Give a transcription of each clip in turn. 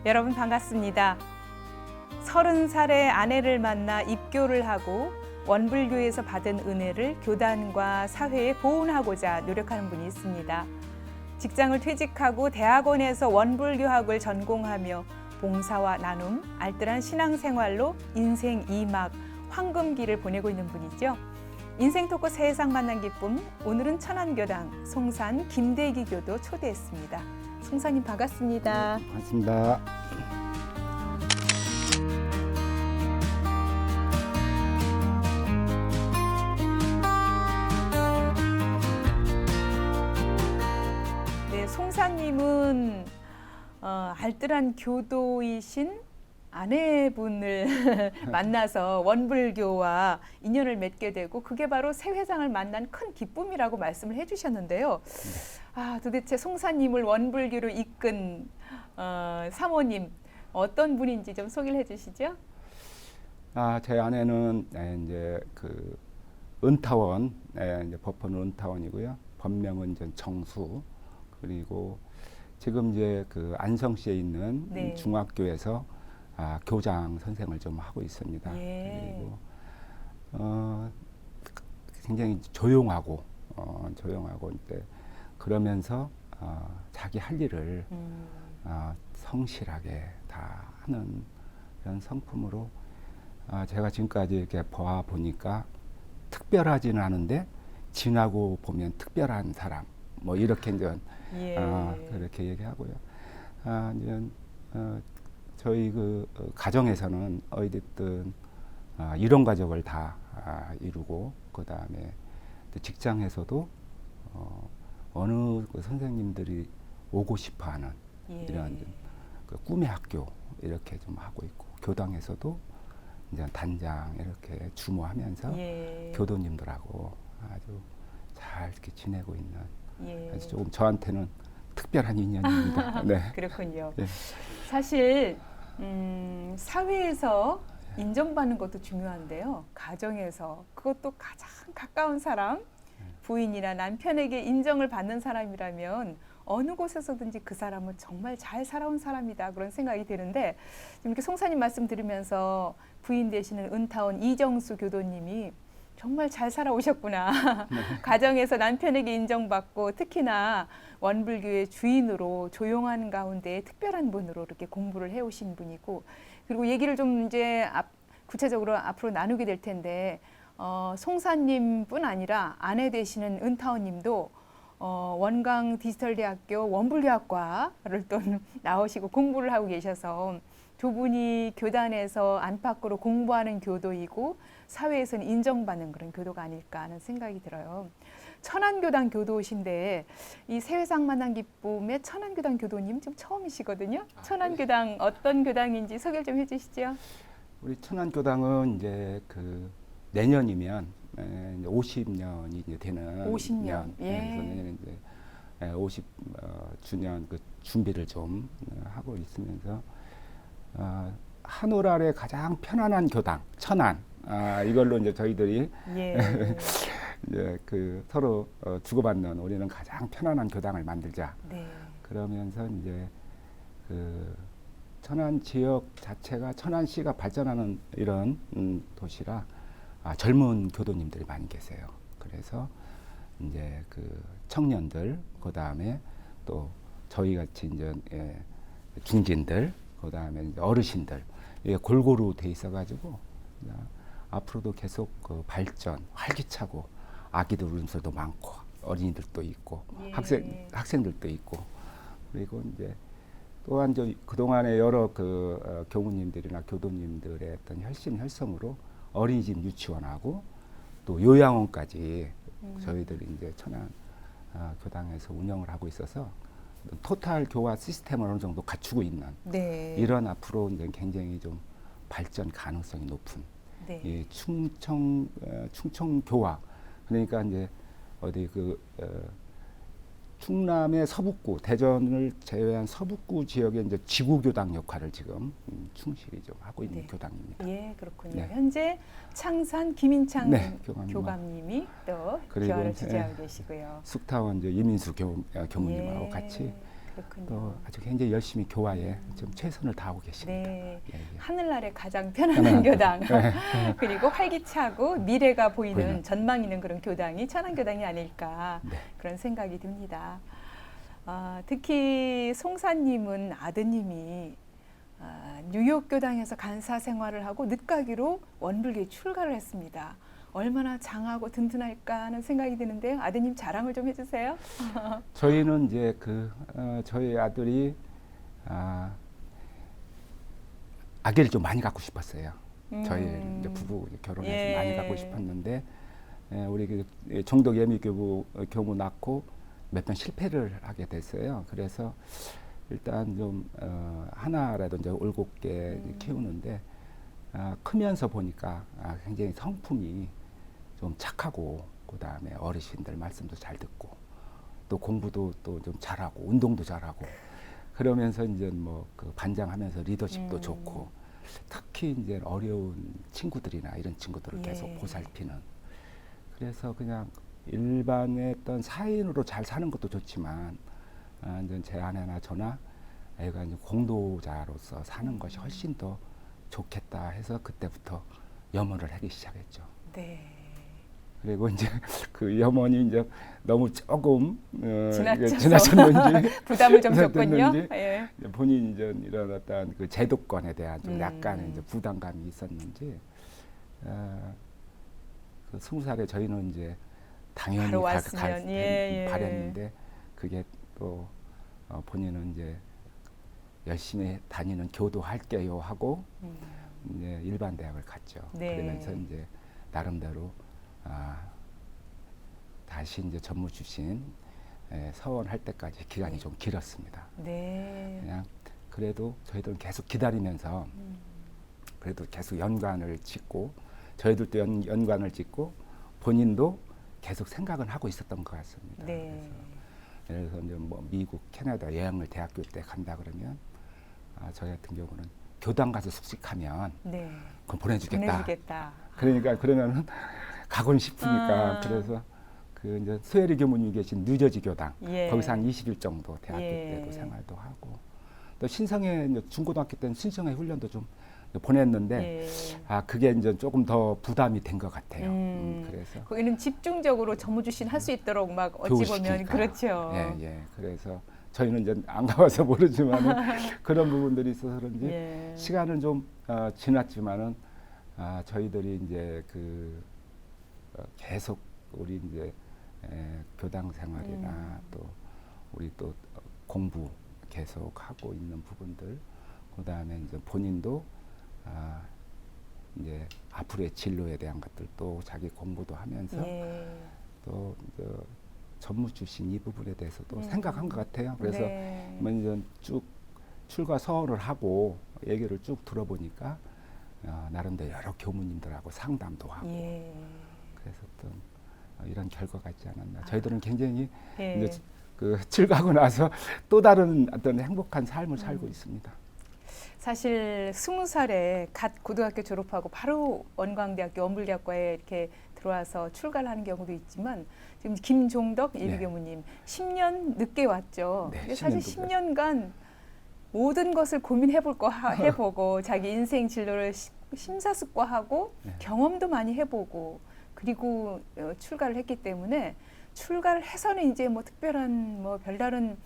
여러분 반갑습니다. 30살의 아내를 만나 입교를 하고 원불교에서 받은 은혜를 교단과 사회에 보훈하고자 노력하는 분이 있습니다. 직장을 퇴직하고 대학원에서 원불교학을 전공하며 봉사와 나눔, 알뜰한 신앙생활로 인생 2막 황금기를 보내고 있는 분이죠. 인생 토크 세상 만난 기쁨, 오늘은 천안교당 송산 김대기 교도 초대했습니다. 송사님 반갑습니다. 네, 반갑습니다. 네, 송사님은 알뜰한 교도이신 아내분을 만나서 원불교와 인연을 맺게 되고 그게 바로 새 회장을 만난 큰 기쁨이라고 말씀을 해주셨는데요. 도대체 송사님을 원불교로 이끈 사모님 어떤 분인지 좀 소개를 해주시죠. 제 아내는 이제 그 은타원, 이제 법원 은타원이고요. 본명은 이제 정수. 그리고 지금 이제 그 안성시에 있는 네. 중학교에서 교장 선생을 좀 하고 있습니다. 예. 그리고 굉장히 조용하고 이제 그러면서 자기 할 일을 성실하게 다 하는 이런 성품으로 제가 지금까지 이렇게 보아 보니까 특별하지는 않은데 지나고 보면 특별한 사람 뭐 이렇게 이제 그렇게 얘기하고요. 이제 저희 그 가정에서는 어찌됐든 이런 가족을 다 이루고 그 다음에 직장에서도 어느 그 선생님들이 오고 싶어하는 이런 그 꿈의 학교 이렇게 좀 하고 있고 교당에서도 이제 단장 이렇게 주모하면서 교도님들하고 아주 잘 이렇게 지내고 있는 아주 조금 저한테는 특별한 인연입니다. 네. 그렇군요. 네. 사실 사회에서 인정받는 것도 중요한데요. 가정에서 그것도 가장 가까운 사람, 부인이나 남편에게 인정을 받는 사람이라면 어느 곳에서든지 그 사람은 정말 잘 살아온 사람이다 그런 생각이 드는데 지금 이렇게 송사님 말씀 들으면서 부인 되시는 은타원 이정수 교도님이 정말 잘 살아오셨구나. 가정에서 남편에게 인정받고 특히나 원불교의 주인으로 조용한 가운데 특별한 분으로 이렇게 공부를 해오신 분이고 그리고 얘기를 좀 이제 구체적으로 앞으로 나누게 될 텐데 송사님뿐 아니라 아내 되시는 은타원님도 원광 디지털대학교 원불교학과를 또 나오시고 공부를 하고 계셔서 두 분이 교단에서 안팎으로 공부하는 교도이고 사회에서는 인정받는 그런 교도가 아닐까 하는 생각이 들어요. 천안교당 교도신데 이 새회상 만난 기쁨의 천안교당 교도님 좀 처음이시거든요. 천안교당 어떤 교당인지 소개 좀 해주시죠. 우리 천안교당은 이제 그 내년이면 이제 50년이 이제 되는 50년. 그래서 내년에 이제 50주년 그 준비를 좀 하고 있으면서 하늘 아래 가장 편안한 교당 천안 이걸로 이제 저희들이 이제 그 서로 주고받는 우리는 가장 편안한 교당을 만들자. 그러면서 이제 그 천안 지역 자체가 천안시가 발전하는 이런 도시라 젊은 교도님들이 많이 계세요. 그래서 이제 그 청년들 그 다음에 또 저희 같이 이제 중진들 그 다음에 이제 어르신들 이게 골고루 돼 있어가지고 앞으로도 계속 그 발전 활기차고 아기들 울음소리도 많고 어린이들도 있고 학생들도 있고 그리고 이제 또한 그동안에 여러 그 교무님들이나 교도님들의 어떤 혈성으로 어린이집 유치원하고 또 요양원까지 저희들이 이제 천안 교당에서 운영을 하고 있어서 토탈 교화 시스템을 어느 정도 갖추고 있는 이런 앞으로 이제 굉장히 좀 발전 가능성이 높은 이 충청 교화 그러니까 이제 어디 그 충남의 서북구 대전을 제외한 서북구 지역의 이제 지구교당 역할을 지금 충실히 좀 하고 있는 교당입니다. 예, 그렇군요. 현재 창산 김인창 교감님이 또 교화를 지지하고 계시고요. 숙타원 이제 이민수 교무님하고 같이 그렇군요. 또 아주 굉장히 열심히 교화에 좀 최선을 다하고 계십니다. 네. 예, 예. 하늘나라의 가장 편안한 교당 네. 그리고 활기차고 미래가 보이는 보이는. 전망 있는 그런 교당이 천안교당이 아닐까 네. 그런 생각이 듭니다. 특히 송사님은 아드님이 뉴욕 교당에서 간사 생활을 하고 늦가기로 원불교에 출가를 했습니다. 얼마나 장하고 든든할까 하는 생각이 드는데요. 아드님 자랑을 좀 해주세요. 저희는 이제 저희 아들이 아기를 좀 많이 갖고 싶었어요. 저희 이제 부부 결혼해서 예. 많이 갖고 싶었는데 우리 그 종덕 예미교부 교무 낳고 몇 번 실패를 하게 됐어요. 그래서 일단 좀 하나라도 이제 올곧게 키우는데 크면서 보니까 굉장히 성품이 좀 착하고 그다음에 어르신들 말씀도 잘 듣고 또 공부도 또 좀 잘하고 운동도 잘하고 그러면서 이제 뭐 그 반장하면서 리더십도 좋고 특히 이제 어려운 친구들이나 이런 친구들을 예. 계속 보살피는 그래서 그냥 일반의 어떤 사인으로 잘 사는 것도 좋지만 이제 제 아내나 저나 애가 이제 공도자로서 사는 것이 훨씬 더 좋겠다 해서 그때부터 염원을 하기 시작했죠. 네. 그리고 이제 그 염원이 이제 너무 조금 지나쳐서 지나쳤는지 부담을 좀 줬군요. 지나쳤는지 예. 이제 본인 이제 이런 어떤 그 제도권에 대한 좀 약간의 이제 음. 부담감이 있었는지 그 20살에 저희는 이제 당연히 바로 왔으면, 예. 바랬는데 그게 또 본인은 이제 열심히 다니는 교도할게요 하고 이제 일반 대학을 갔죠. 네. 그러면서 이제 나름대로 다시 이제 전무 출신 서원할 때까지 기간이 네. 좀 길었습니다. 네. 그냥 그래도 저희들은 계속 기다리면서 그래도 계속 연관을 짓고 저희들도 연관을 짓고 본인도 계속 생각은 하고 있었던 것 같습니다. 네. 그래서 예를 들어서 이제 뭐 미국, 캐나다 여행을 대학교 때 간다 그러면 저희 같은 경우는 교당 가서 숙식하면 네. 그럼 보내주겠다. 보내주겠다. 그러니까 그러면은 가고는 싶으니까 아. 그래서 그 이제 스웨리 교무님이 계신 뉴저지 교당 예. 거기서 한 20일 정도 대학교 예. 때도 생활도 하고 또 신성에 이제 중고등학교 때는 신성에 훈련도 좀 보냈는데 예. 그게 이제 조금 더 부담이 된 것 같아요. 그래서 거기는 집중적으로 전무주신 할 수 있도록 막 어찌 보면 교육시키니까. 그렇죠. 예. 그래서 저희는 이제 안 가봐서 모르지만 그런 부분들이 있어서 그런지 예. 시간은 좀 지났지만은 저희들이 이제 계속 우리 이제 교당 생활이나 또 우리 또 공부 계속 하고 있는 부분들 그다음에 이제 본인도 이제 앞으로의 진로에 대한 것들도 자기 공부도 하면서 예. 또 전무 출신 이 부분에 대해서도 생각한 것 같아요. 그래서 네. 먼저 쭉 출가 서원을 하고 얘기를 쭉 들어보니까 나름대로 여러 교무님들하고 상담도 하고 예. 그래서 또 이런 결과가 있지 않았나. 저희들은 굉장히 예. 이제 그 출가하고 나서 또 다른 어떤 행복한 삶을 살고 있습니다. 사실 20살에 갓 고등학교 졸업하고 바로 원광대학교 원불대학과에 이렇게 들어와서 출가를 하는 경우도 있지만 지금 김종덕 예비교무님 10년 늦게 왔죠. 네, 근데 사실 10년 10년간 모든 것을 해보고 자기 인생 진로를 심사숙고하고 경험도 많이 해보고 그리고 출가를 했기 때문에 출가를 해서는 이제 뭐 특별한 뭐 별다른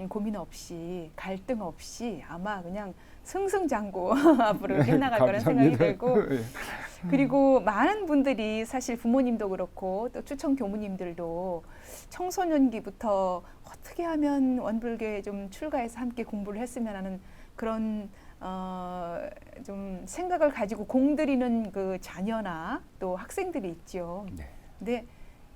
고민 없이 갈등 없이 아마 그냥 승승장구 앞으로 해나갈 거라는 생각이 들고 그리고 많은 분들이 사실 부모님도 그렇고 또 추천 교무님들도 청소년기부터 어떻게 하면 원불교에 좀 출가해서 함께 공부를 했으면 하는 그런 좀 생각을 가지고 공들이는 그 자녀나 또 학생들이 있죠. 네. 근데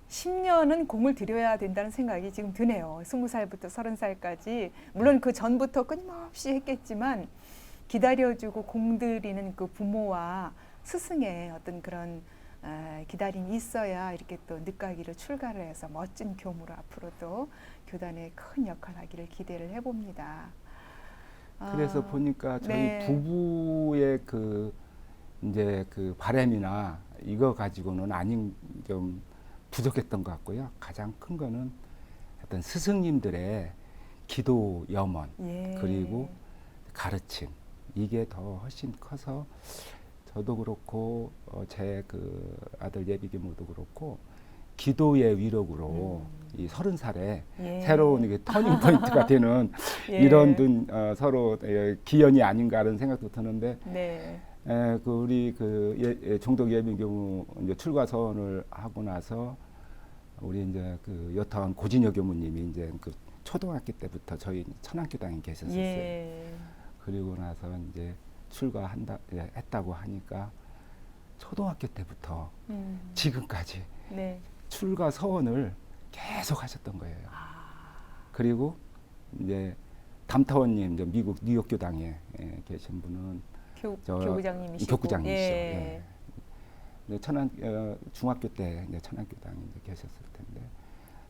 10년은 공을 들여야 된다는 생각이 지금 드네요. 20살부터 30살까지 물론 그 전부터 끊임없이 했겠지만 기다려주고 공들이는 그 부모와 스승의 어떤 그런 기다림이 있어야 이렇게 또 늦가기로 출가를 해서 멋진 교무로 앞으로도 교단에 큰 역할 하기를 기대를 해봅니다. 그래서 보니까 저희 네. 부부의 이제 바람이나 이거 가지고는 좀 부족했던 것 같고요. 가장 큰 거는 어떤 스승님들의 기도 염원 예. 그리고 가르침 이게 더 훨씬 커서 저도 그렇고 제 그 아들 예비교모도 그렇고 기도의 위력으로 이 30살에 예. 새로운 이게 터닝 포인트가 되는 예. 이런 서로 기연이 아닌가라는 생각도 드는데 네. 그 우리 그 종덕 예비교무 이제 출가 서원을 하고 나서 우리 이제 그 여타원 고진여 교무님이 이제 그 초등학교 때부터 저희 천안교당에 계셨었어요. 예. 그리고 나서 이제 했다고 하니까 초등학교 때부터 지금까지 네. 출가 서원을 계속 하셨던 거예요. 그리고 이제 담타원님 이제 미국 뉴욕 교당에 계신 분은 교구장님이시고 교구장이시죠. 예. 예. 중학교 때 이제 천안교당에 이제 계셨을 텐데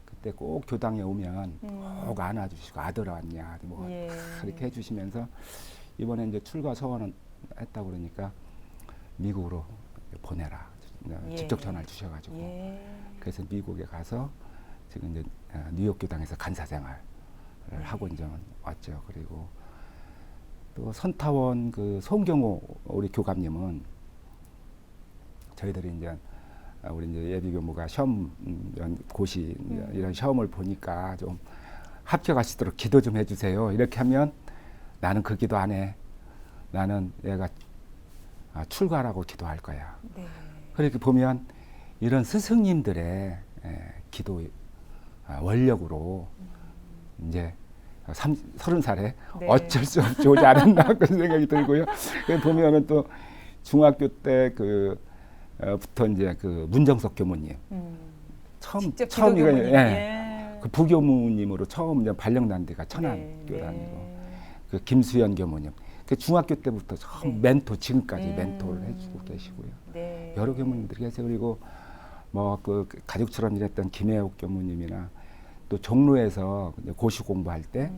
그때 꼭 교당에 오면 꼭 안아주시고 아들 왔냐 뭐 예. 이렇게 해주시면서 이번에 이제 출가 서원을 했다고 그러니까 미국으로 보내라 예. 직접 전화를 주셔가지고 예. 그래서 미국에 가서 지금 이제 뉴욕 교당에서 간사 생활을 하고 이제 왔죠. 그리고 또 선타원 그 송경호 우리 교감님은 저희들이 이제 우리 이제 예비교무가 시험 고시 이런 시험을 보니까 좀 합격하시도록 기도 좀 해주세요. 이렇게 하면 나는 그 기도 안 해. 나는 얘가 출가라고 기도할 거야. 네. 그렇게 보면 이런 스승님들의 기도 원력으로 이제 30살에 네. 어쩔 수 없이 오지 않았나 그런 생각이 들고요. 보면은 또 중학교 때 부터 이제 그 문정석 교무님 처음 이거 그 부교무님으로 처음 이제 발령난 데가 천안교단이고 그 김수연 교무님 그 중학교 때부터 처음 멘토 지금까지 멘토를 해주고 계시고요. 네. 여러 교무님들이 계세요. 그리고 뭐 그 가족처럼 일했던 김혜옥 교무님이나 또 종로에서 고시 공부할 때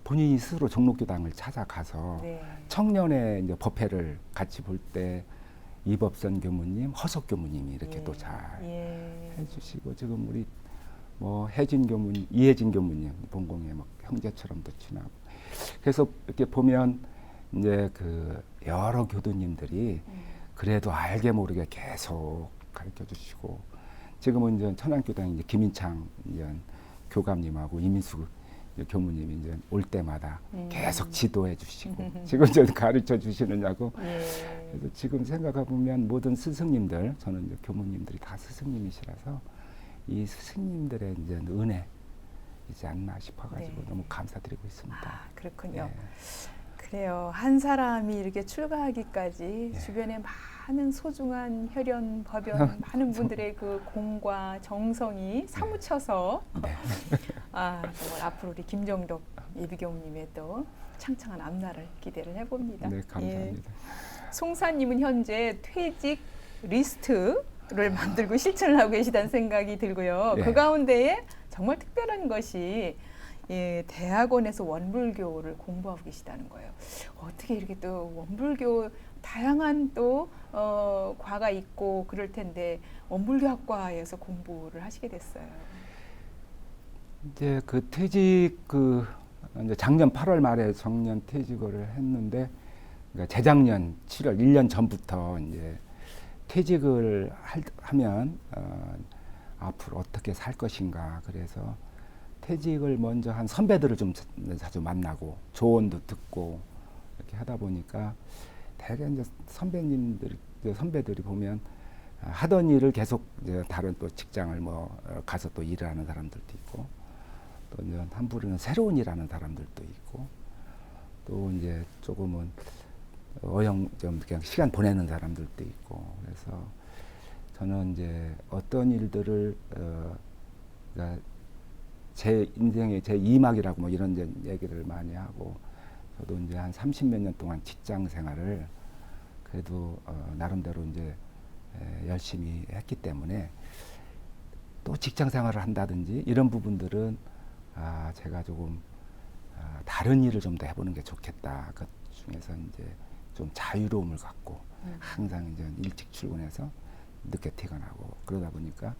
본인이 스스로 종로교당을 찾아가서 청년의 이제 법회를 같이 볼 때 이법선 교무님, 허석 교무님이 이렇게 또 잘 해주시고 지금 우리 뭐 혜진 교무님, 이혜진 교무님 본공에 막 형제처럼도 친하고 그래서 이렇게 보면 이제 그 여러 교도님들이 그래도 알게 모르게 계속 가르쳐 주시고 지금은 이제 천안교당 이제 김인창 이제 교감님하고 이민수 교무님이 이제 올 때마다 계속 지도해 주시고 지금 이제 가르쳐 주시느냐고 그래서 지금 생각해 보면 모든 스승님들 저는 이제 교무님들이 다 스승님이시라서 이 스승님들의 이제 은혜이지 않나 싶어가지고 너무 감사드리고 있습니다. 아, 그렇군요. 그래요. 한 사람이 이렇게 출가하기까지 주변에 많은 소중한 혈연, 법연, 많은 분들의 그 공과 정성이 사무쳐서 정말 앞으로 우리 김정덕 예비교무님의 또 창창한 앞날을 기대를 해봅니다. 네, 감사합니다. 송사님은 현재 퇴직 리스트를 만들고 실천을 하고 계시다는 생각이 들고요. 그 가운데에 정말 특별한 것이 대학원에서 원불교를 공부하고 계시다는 거예요. 어떻게 이렇게 또 원불교 다양한 또 과가 있고 그럴 텐데 원불교학과에서 공부를 하시게 됐어요. 이제 그 퇴직 이제 작년 8월 말에 정년 퇴직을 했는데 그러니까 재작년 7월 1년 전부터 이제 퇴직을 하면 앞으로 어떻게 살 것인가 그래서 퇴직을 먼저 한 선배들을 좀 자주 만나고 조언도 듣고 이렇게 하다 보니까 대개 이제 선배들이 보면 하던 일을 계속 이제 다른 또 직장을 뭐 가서 또 일을 하는 사람들도 있고 또 이제 한부로는 새로운 일 하는 사람들도 있고 또 이제 조금은 좀 그냥 시간 보내는 사람들도 있고 그래서 저는 이제 어떤 일들을 그러니까 제 인생의 제 2막이라고 뭐 이런 얘기를 많이 하고 저도 이제 한 30몇 년 동안 직장 생활을 그래도 나름대로 이제 열심히 했기 때문에 또 직장 생활을 한다든지 이런 부분들은 제가 조금 다른 일을 좀 더 해보는 게 좋겠다. 그 중에서 이제 좀 자유로움을 갖고 항상 이제 일찍 출근해서 늦게 퇴근하고 그러다 보니까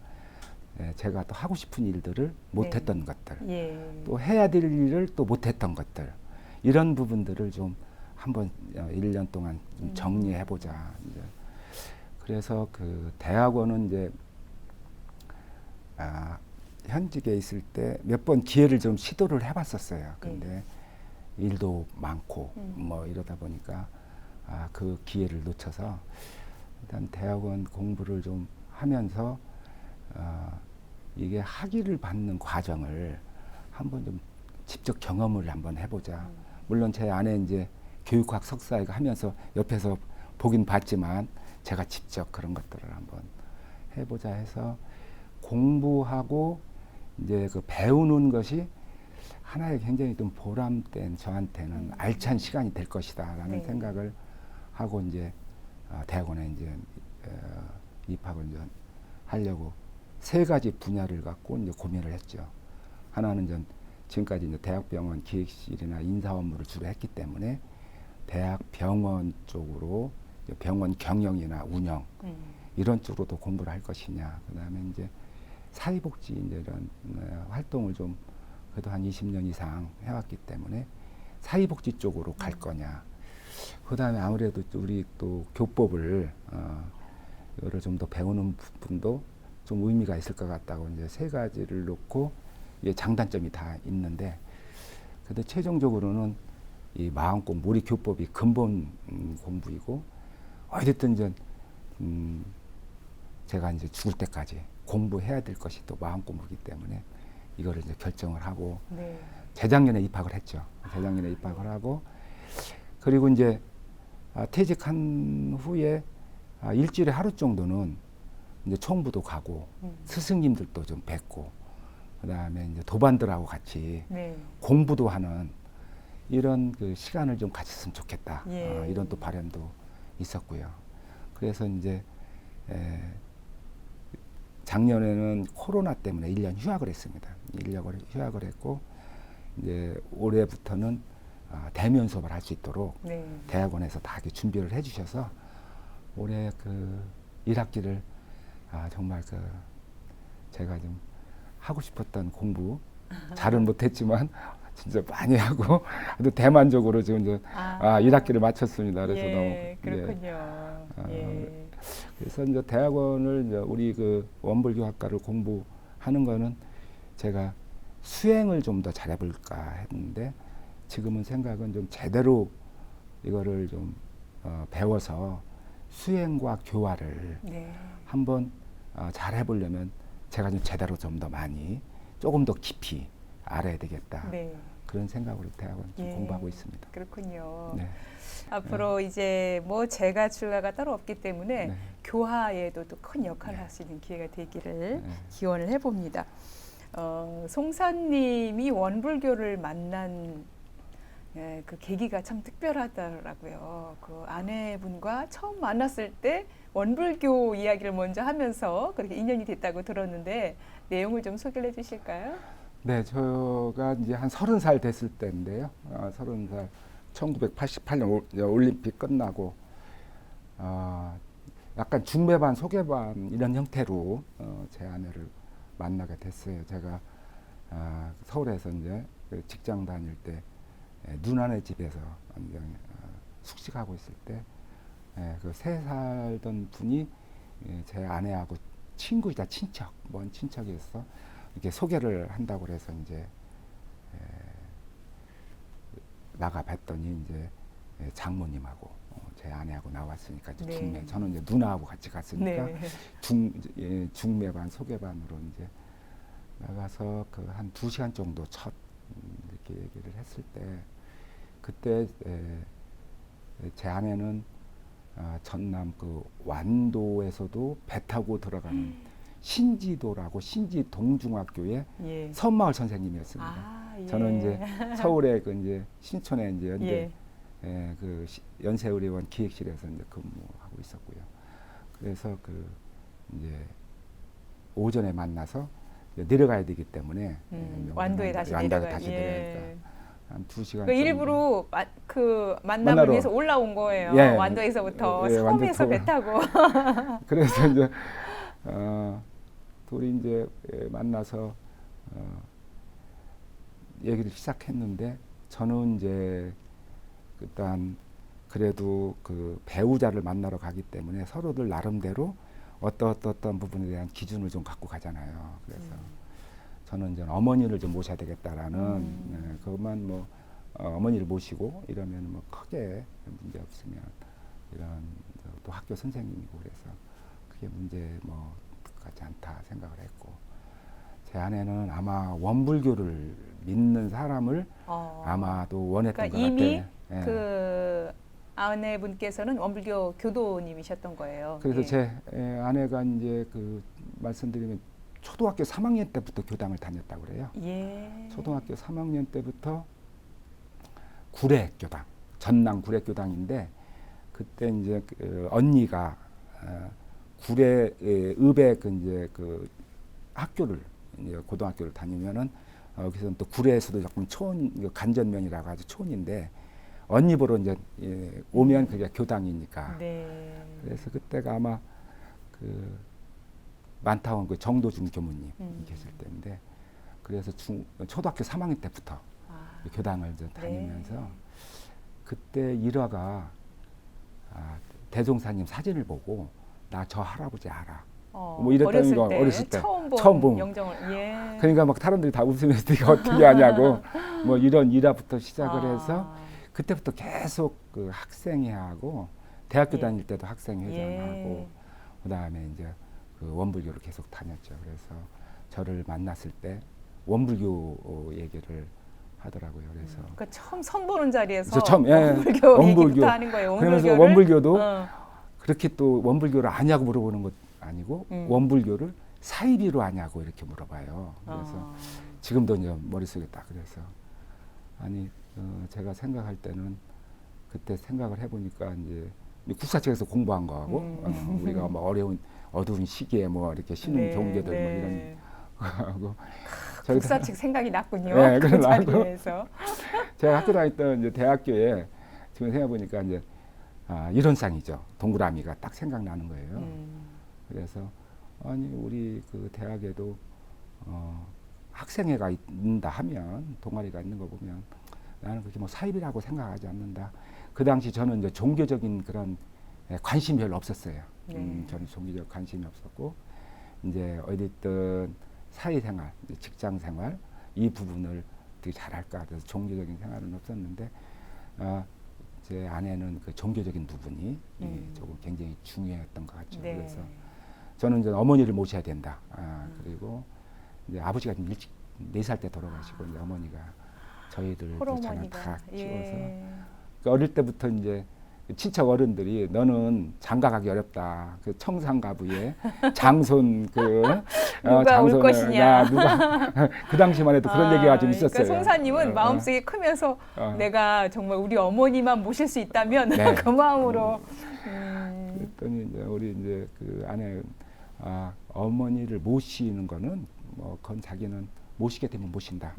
제가 또 하고 싶은 일들을 못했던 것들, 예. 또 해야 될 일을 또 못했던 것들, 이런 부분들을 좀 한번 1년 동안 좀 정리해보자. 이제 그래서 그 대학원은 이제 현직에 있을 때 몇 번 기회를 좀 시도를 해봤었어요. 근데 일도 많고 뭐 이러다 보니까 그 기회를 놓쳐서 일단 대학원 공부를 좀 하면서 이게 학위를 받는 과정을 한번 좀 직접 경험을 한번 해보자. 물론 제 아내 이제 교육학 석사이고 하면서 옆에서 보긴 봤지만 제가 직접 그런 것들을 한번 해보자 해서 공부하고 이제 그 배우는 것이 하나의 굉장히 좀 보람된 저한테는 알찬 시간이 될 것이다라는 생각을 하고 이제 대학원에 이제 입학을 이제 하려고 3가지 분야를 갖고 이제 고민을 했죠. 하나는 전 지금까지 이제 대학병원 기획실이나 인사 업무를 주로 했기 때문에 대학병원 쪽으로 병원 경영이나 운영 이런 쪽으로도 공부를 할 것이냐. 그다음에 이제 사회복지 이제 이런 활동을 좀 그래도 한 20년 이상 해왔기 때문에 사회복지 쪽으로 갈 거냐. 그다음에 아무래도 우리 또 교법을 이거를 좀 더 배우는 부분도 좀 의미가 있을 것 같다고 이제 3가지를 놓고 이게 장단점이 다 있는데 그래도 최종적으로는 이 마음공부, 우리 교법이 근본 공부이고 어쨌든 이제 제가 이제 죽을 때까지 공부해야 될 것이 또 마음공부이기 때문에 이거를 이제 결정을 하고 재작년에 입학을 했죠. 재작년에 입학을 하고 그리고 이제 퇴직한 후에 일주일에 하루 정도는 이제 총부도 가고 스승님들도 좀 뵙고 그다음에 이제 도반들하고 같이 공부도 하는 이런 그 시간을 좀 가졌으면 좋겠다. 이런 또 바람도 있었고요. 그래서 이제 작년에는 코로나 때문에 1년 휴학을 했습니다. 1년 휴학을 했고 이제 올해부터는 대면 수업을 할 수 있도록 대학원에서 다 이렇게 준비를 해주셔서 올해 그 1학기를 정말 그 제가 좀 하고 싶었던 공부 잘은 못했지만 진짜 많이 하고 또 대만족으로 지금 이제 1학기를 마쳤습니다. 그래서 너무 그렇군요. 그래서 이제 대학원을 이제 우리 그 원불교학과를 공부하는 거는 제가 수행을 좀 더 잘해볼까 했는데 지금은 생각은 좀 제대로 이거를 좀 배워서 수행과 교화를 한번 잘해보려면 제가 좀 제대로 좀 더 많이 조금 더 깊이 알아야 되겠다. 그런 생각으로 대학원 공부하고 있습니다. 그렇군요. 앞으로 이제 뭐 제가 출가가 따로 없기 때문에 교화에도 또 큰 역할을 할 수 있는 기회가 되기를 기원을 해봅니다. 송사님이 원불교를 만난 그 계기가 참 특별하더라고요. 그 아내분과 처음 만났을 때 원불교 이야기를 먼저 하면서 그렇게 인연이 됐다고 들었는데 내용을 좀 소개를 해주실까요? 네, 제가 이제 한 30살 됐을 때인데요. 30살 1988년 올림픽 끝나고 약간 중매반 소개반 이런 형태로 제 아내를 만나게 됐어요. 제가 서울에서 이제 직장 다닐 때 누나네 집에서 완전히 숙식하고 있을 때 그 3살던 분이 제 아내하고 친구이자 친척, 먼 친척이었어. 이렇게 소개를 한다고 그래서 이제 나가 뵀더니 이제 장모님하고 제 아내하고 나왔으니까 이제 중매. 저는 이제 누나하고 같이 갔으니까 중매반 소개반으로 이제 나가서 그 한 2시간 정도 첫 이렇게 얘기를 했을 때 그때 제 아내는 전남 그 완도에서도 배 타고 들어가는 신지도라고 신지동중학교의 선마을 선생님이었습니다. 저는 이제 서울에 그 이제 신촌에 이제 연대 그 연세의료원 기획실에서 이제 근무하고 있었고요. 그래서 그 이제 오전에 만나서 내려가야 되기 때문에 완도에 다시 내려가니까 한 2시간. 그 일부러 그 만남을 위해서 올라온 거예요. 완도에서부터 섬에서 배 타고. 그래서 이제 둘이 이제 만나서 얘기를 시작했는데 저는 이제 일단 그래도 그 배우자를 만나러 가기 때문에 서로들 나름대로 어떤 부분에 대한 기준을 좀 갖고 가잖아요. 그래서 저는 이제 어머니를 좀 모셔야 되겠다라는 그것만 뭐 어머니를 모시고 이러면 뭐 크게 문제 없으면 이런 또 학교 선생님이고 그래서 그게 문제 뭐 같지 않다 생각을 했고 제 아내는 아마 원불교를 믿는 사람을 아마도 원했던 그러니까 것 이미 같아요. 그 아내분께서는 원불교 교도님이셨던 거예요. 그래서 예. 제 아내가 이제 그 말씀드리면 초등학교 3학년 때부터 교당을 다녔다고 그래요. 예. 초등학교 3학년 때부터 구례교당, 전남 구례교당인데 그때 이제 그 언니가 구례 읍에 그 이제 그 학교를 이제 고등학교를 다니면은 거기서 또 구례에서도 조금 촌 간전면이라고 아주 촌인데 언니 보러 이제 오면 그게 교당이니까. 네. 그래서 그때가 아마 그 만타원 그 정도준 교무님 계실 때인데 그래서 초등학교 3학년 때부터 교당을 이제 다니면서 네. 그때 일화가 대종사님 사진을 보고 나 저 할아버지 알아. 뭐 이랬다는 거 어렸을 때 처음 본 영정을. 예. 그러니까 막 사람들이 다 웃으면서 네가 어떻게 하냐고 뭐 이런 일화부터 시작을 해서 그때부터 계속 그 학생회하고 대학교 예. 다닐 때도 학생회장하고 예. 그다음에 이제 그 원불교를 계속 다녔죠. 그래서 저를 만났을 때 원불교 얘기를 하더라고요. 그래서 그러니까 처음 선보는 자리에서 그래서 처음, 원불교 원불교. 얘기부터 하는 거예요. 그러면서 원불교를? 원불교도 그렇게 또 원불교를 아냐고 물어보는 것 아니고 원불교를 사이비로 아냐고 이렇게 물어봐요. 그래서 지금도 이제 머릿속에 딱 그래서 아니 제가 생각할 때는 그때 생각을 해보니까 이제 국사책에서 공부한 거하고 우리가 뭐 어두운 시기에 뭐 이렇게 신흥 네, 경제들 네. 뭐 이런 거하고 국사책 생각이 났군요. 네, 그 그래서 나고. 자리에서. 제가 학교 다녔던 이제 대학교에 지금 생각해 보니까 이제 이론상이죠. 동그라미가 딱 생각나는 거예요. 그래서 아니 우리 그 대학에도 학생회가 있는다 하면 동아리가 있는 거 보면 나는 그렇게 뭐 사입이라고 생각하지 않는다. 그 당시 저는 이제 종교적인 그런 관심이 별로 없었어요. 저는 종교적 관심이 없었고 이제 어디 있든 사회생활, 직장생활 이 부분을 되게 잘할까 그래서 종교적인 생활은 없었는데 제 아내는 그 종교적인 부분이 조금 굉장히 중요했던 것 같죠. 네. 그래서 저는 이제 어머니를 모셔야 된다. 그리고 이제 아버지가 좀 일찍 4살 때 돌아가시고 이제 어머니가 저희들 저는 다 키워서 그 어릴 때부터 이제 친척 어른들이 너는 장가가기 어렵다. 그 청산가부에 장손 그 누가 올 것이냐. 누가 그 당시만 해도 그런 얘기가 좀 있었어요. 그러니까 송사님은 마음속에 크면서 내가 정말 우리 어머니만 모실 수 있다면 네. 그 마음으로. 그랬더니 이제 우리 이제 그 아내 어머니를 모시는 거는 뭐 그건 자기는 모시게 되면 모신다.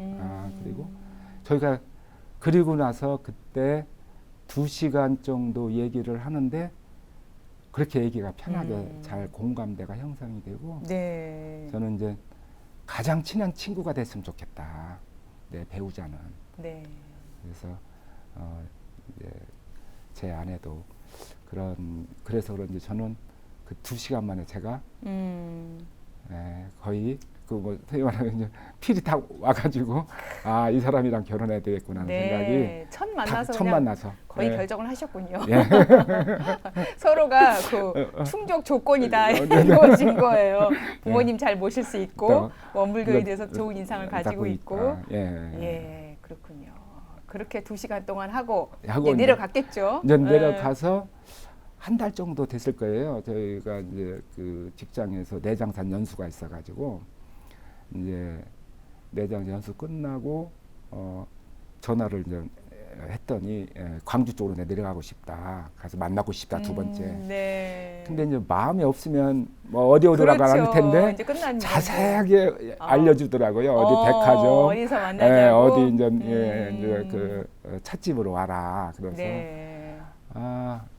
그리고 저희가 그리고 나서 그때 2시간 정도 얘기를 하는데 그렇게 얘기가 편하게 잘 공감대가 형성이 되고 네. 저는 이제 가장 친한 친구가 됐으면 좋겠다. 내 배우자는. 네. 그래서 이제 제 아내도 그래서 그런지 저는 그 2시간 만에 제가 거의 그 뭐 소위 말하면 이제 필이 딱 와가지고 이 사람이랑 결혼해야 되겠구나 하는 네. 생각이 첫 만나서 거의 네. 결정을 하셨군요. 예. 서로가 그 충족 조건이다 이루어진 거예요. 부모님 잘 모실 수 있고 원불교에 대해서 좋은 인상을 가지고 있고. 예, 그렇군요. 그렇게 2시간 동안 하고 이제 내려갔겠죠. 이제 내려가서 한 달 정도 됐을 거예요. 저희가 이제 그 직장에서 내장산 연수가 있어가지고 이제 내장 연수 끝나고 전화를 이제 했더니 광주 쪽으로 내려가고 싶다. 가서 만나고 싶다. 2번째. 네. 근데 이제 마음이 없으면 뭐 어디 오더라고 안 할 텐데 이제 끝난 자세하게 알려주더라고요. 어디 백화점, 어디서 만나자고. 어디 이제 그 찻집으로 와라. 그래서 네.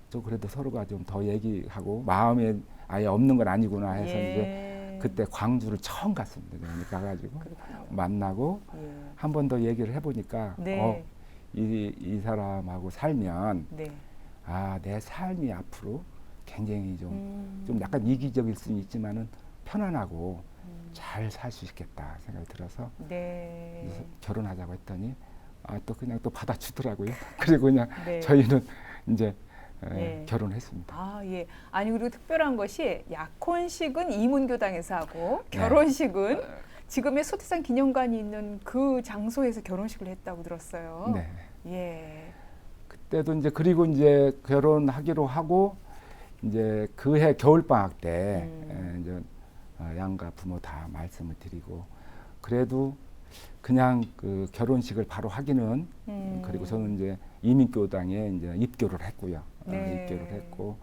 좀 그래도 서로가 좀 더 얘기하고 마음에 아예 없는 건 아니구나 해서 이제 그때 광주를 처음 갔습니다. 저는 가가지고 그렇군요. 만나고 예. 한 번 더 얘기를 해보니까 네. 이 사람하고 살면 네. 내 삶이 앞으로 굉장히 좀 음. 약간 이기적일 수는 있지만은 편안하고 음. 잘 살 수 있겠다 생각이 들어서 네. 그래서 결혼하자고 했더니 또 그냥 또 받아주더라고요. 그리고 그냥 네. 저희는 이제 예. 결혼했습니다. 예. 아니, 그리고 특별한 것이 약혼식은 이문교당에서 하고 결혼식은 지금의 소태산 기념관이 있는 그 장소에서 결혼식을 했다고 들었어요. 네. 예. 그때도 이제 그리고 이제 결혼하기로 하고 이제 그해 겨울 방학 때 이제 양가 부모 다 말씀을 드리고 그래도 그냥 그 결혼식을 바로 하기는 그리고 저는 이제 이민교당에 이제 입교를 했고요. 네. 입교를 했고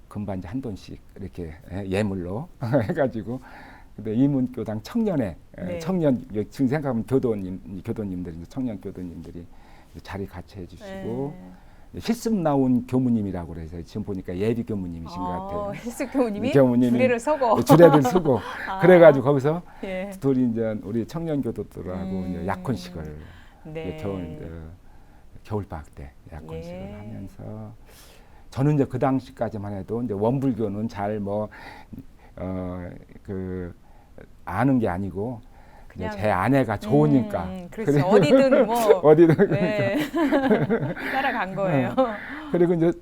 금반 이제 한 돈씩 이렇게 예물로 해가지고 근데 이문교당 청년회 네. 청년 지금 생각하면 교도님들이 이제 청년 교도님들이 자리 같이 해주시고 실습 나온 교무님이라고 그래서 지금 보니까 예비 교무님이신 것 같아요. 헬스 교무님이 교무님이 주례를 서고 주례를 서고 그래가지고 거기서 예. 둘이 이제 우리 청년 교도들하고 이제 약혼식을 네. 겨울 방학 때 약혼식을 예. 하면서 저는 이제 그 당시까지만 해도 이제 원불교는 잘 그 아는 게 아니고 이제 제 아내가 좋으니까 그렇죠. 어디든 뭐 어디든 네. 따라간 거예요. 그리고 이제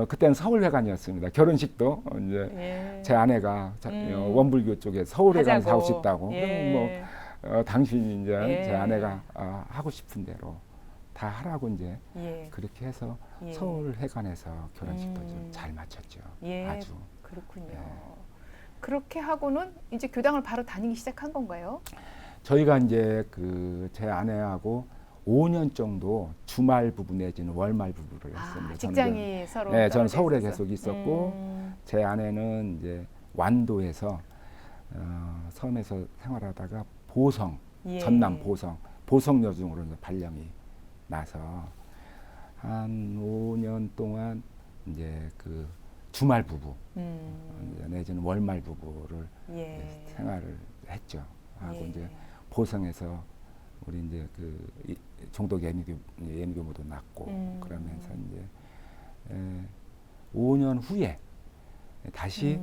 그때는 서울회관이었습니다. 결혼식도 이제 예. 제 아내가 원불교 쪽에 서울회관 하자고. 하고 싶다고 예. 그럼 뭐 당신이 이제 예. 제 아내가 하고 싶은 대로 다 하라고 이제 예. 그렇게 해서 예. 서울회관에서 결혼식도 좀 잘 마쳤죠. 예. 아주. 그렇군요. 예. 그렇게 하고는 이제 교당을 바로 다니기 시작한 건가요? 저희가 이제 그 제 아내하고 5년 정도 주말 부부 내지는 월말 부부를 했습니다. 직장이 서로 네, 저는 떨어져 서울에 있어서. 계속 있었고 제 아내는 이제 완도에서 섬에서 생활하다가 보성, 예. 전남 보성여중으로 이제 발령이 나서 한 5년 동안 이제 그 주말 부부 내지는 월말 부부를 예. 생활을 했죠. 하고 예. 이제 보성에서 우리 이제 그 종독 예미교무도 낳고 그러면서 이제 5년 후에 다시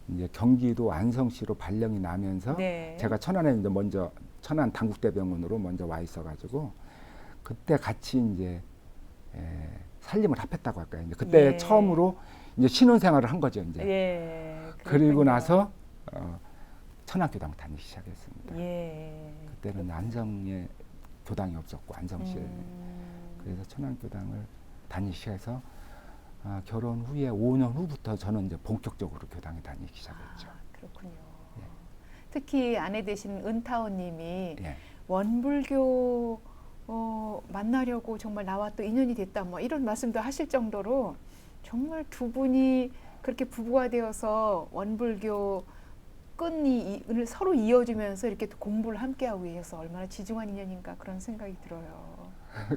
이제 경기도 안성시로 발령이 나면서 네. 제가 천안에 이제 먼저 천안 당국대병원으로 먼저 와 있어가지고 그때 같이 이제 살림을 합했다고 할까요? 이제 그때 예. 처음으로 이제 신혼생활을 한 거죠. 이제 예. 그리고 그렇군요. 나서 천안교당 다니기 시작했습니다. 예. 그때는 안성에 교당이 없었고 안성시에 그래서 천안교당을 다니기 시작해서 결혼 후에 5년 후부터 저는 이제 본격적으로 교당에 다니기 시작했죠. 그렇군요. 예. 특히 아내 되신 은타원님이 예. 원불교 만나려고 정말 나와 또 인연이 됐다 뭐 이런 말씀도 하실 정도로 정말 두 분이 그렇게 부부가 되어서 원불교 끈이 서로 이어주면서 이렇게 또 공부를 함께하기 위해서 얼마나 지중한 인연인가 그런 생각이 들어요.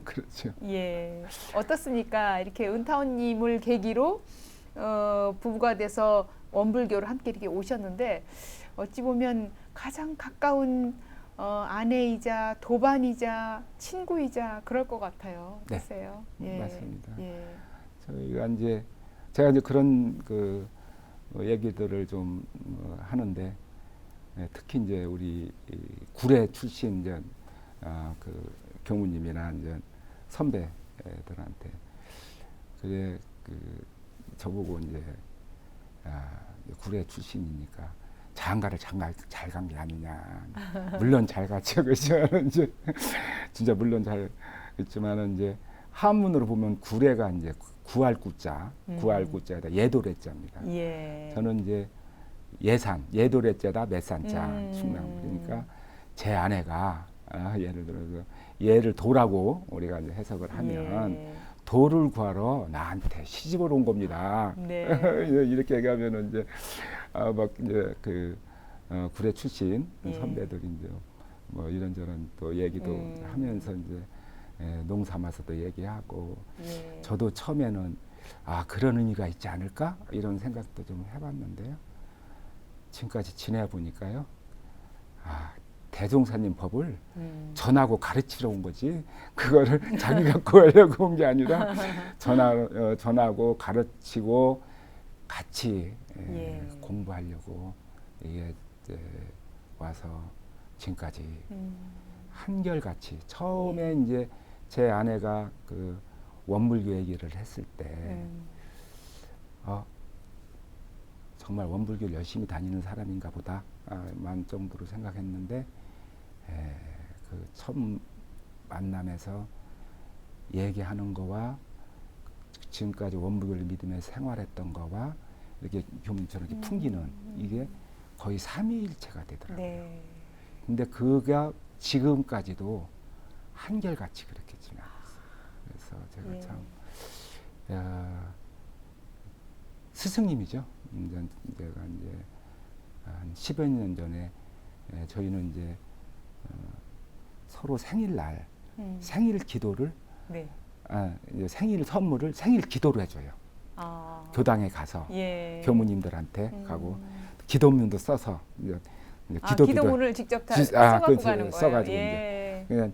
그렇죠. 예, 어떻습니까? 이렇게 은타원님을 계기로 부부가 돼서 원불교를 함께 이렇게 오셨는데 어찌 보면 가장 가까운 아내이자 도반이자 친구이자 그럴 것 같아요. 네, 글쎄요. 예. 맞습니다. 예. 저희가 이제 제가 이제 그런 그 얘기들을 좀 하는데 특히 이제 우리 구례 출신 이제 그 교무님이나 이제 선배들한테 그래 그 저보고 이제 구례 출신이니까 장가를 잘 간 게 아니냐. 물론 잘 갔죠. 그렇지만 이제 진짜 물론 잘 있지만은 이제 한문으로 보면 구례가 이제 구할구자에다 예도래자입니다. 예. 저는 이제 예도래자다 매산자 충남 그러니까 제 아내가 예를 들어서 예를 도라고 우리가 이제 해석을 하면 예. 도를 구하러 나한테 시집을 온 겁니다. 네. 이렇게 얘기하면은 이제 막 이제 그 구례 출신 예. 선배들이 이제 뭐 이런저런 또 얘기도 하면서 이제 농 삼아서도 얘기하고 예. 저도 처음에는 그런 의미가 있지 않을까 이런 생각도 좀 해봤는데요. 지금까지 지내 보니까요. 대종사님 법을 전하고 가르치러 온 거지. 그거를 자기가 구하려고 온 게 아니라 전하고 가르치고 같이 공부하려고 이게 와서 지금까지 한결같이 처음에 이제 제 아내가 그 원불교 얘기를 했을 때 정말 원불교를 열심히 다니는 사람인가 보다 만 정도로 생각했는데 그 처음 만남에서 얘기하는 거와 지금까지 원불교를 믿으며 생활했던 거와 이렇게 교문처럼 이렇게 풍기는 이게 거의 삼위일체가 되더라고요. 네. 근데 그가 지금까지도 한결같이 그렇게 지나고 있어요. 그래서 제가 참 스승님이죠. 제가 이제 한 10여 년 전에 저희는 이제 서로 생일날 생일 기도를 이제 생일 선물을 생일 기도로 해줘요. 교당에 가서 교무님들한테 가고 기도문도 써서 이제 기도문을 직접 써갖고 가는 거예요. 써가지고 이제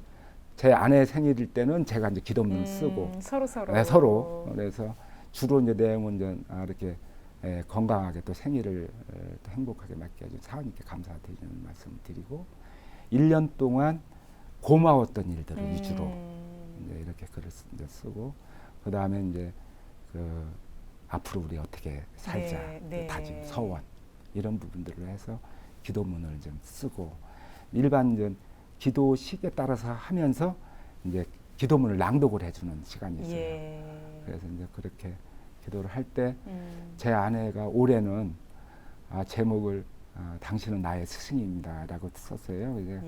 제 아내 생일일 때는 제가 이제 기도문 쓰고 서로 그래서 주로 이제 내용은 이제 이렇게 건강하게 또 생일을 또 행복하게 맞게 해준 사원님께 감사드리는 말씀 드리고 1년 동안 고마웠던 일들을 위주로 이제 이렇게 글을 이제 쓰고 그 다음에 이제 그 앞으로 우리 어떻게 살자 다짐 서원 이런 부분들을 해서 기도문을 좀 쓰고 일반 이제 기도식에 따라서 하면서 이제 기도문을 낭독을 해주는 시간이 있어요. 그래서 이제 그렇게 기도를 할 때 제 아내가 올해는 제목을 당신은 나의 스승입니다라고 썼어요. 이제